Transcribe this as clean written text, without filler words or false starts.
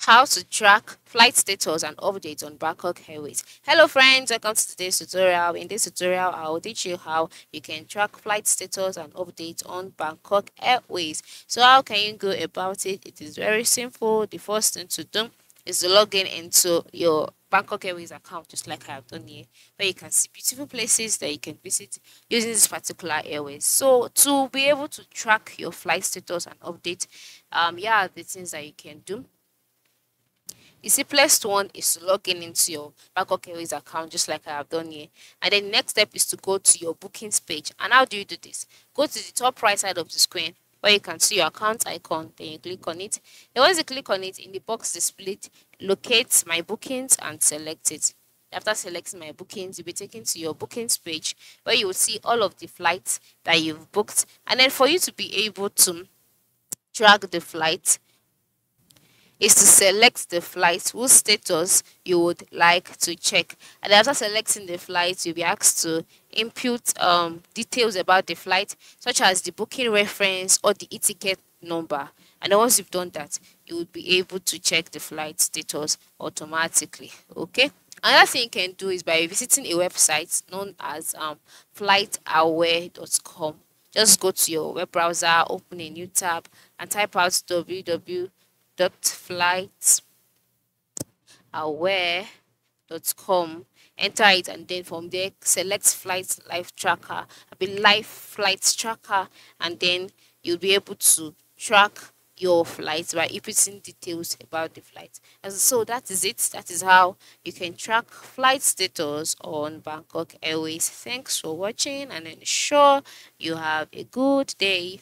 how to track flight status and updates on Bangkok Airways. Hello friends, welcome to today's tutorial. In this tutorial, I will teach you how you can track flight status and updates on Bangkok Airways. So how can you go about it? It is very simple. The first thing to do is to log in into your Bangkok Airways account, just like I have done here, where you can see beautiful places that you can visit using this particular airways. So to be able to track your flight status and update, yeah, the things that you can do. The simplest one is to log in into your Bangkok Airways account, just like I have done here. And then the next step is to go to your bookings page. And how do you do this? Go to the top right side of the screen where you can see your account icon. Then you click on it. Then once you click on it, in the box displayed, locate my bookings and select it. After selecting my bookings, you'll be taken to your bookings page where you will see all of the flights that you've booked. And then for you to be able to track the flight, is to select the flight whose status you would like to check. And after selecting the flight, you'll be asked to input details about the flight, such as the booking reference or the e-ticket number. And then once you've done that, you will be able to check the flight status automatically. Okay. Another thing you can do is by visiting a website known as flightaware.com. Just go to your web browser, open a new tab, and type out www.flightaware.com. Enter it, and then from there select flight live tracker, live flight tracker, and then you'll be able to track your flights by inputting details about the flight. And so that is it. That is how you can track flight status on Bangkok Airways. Thanks for watching, and ensure you have a good day.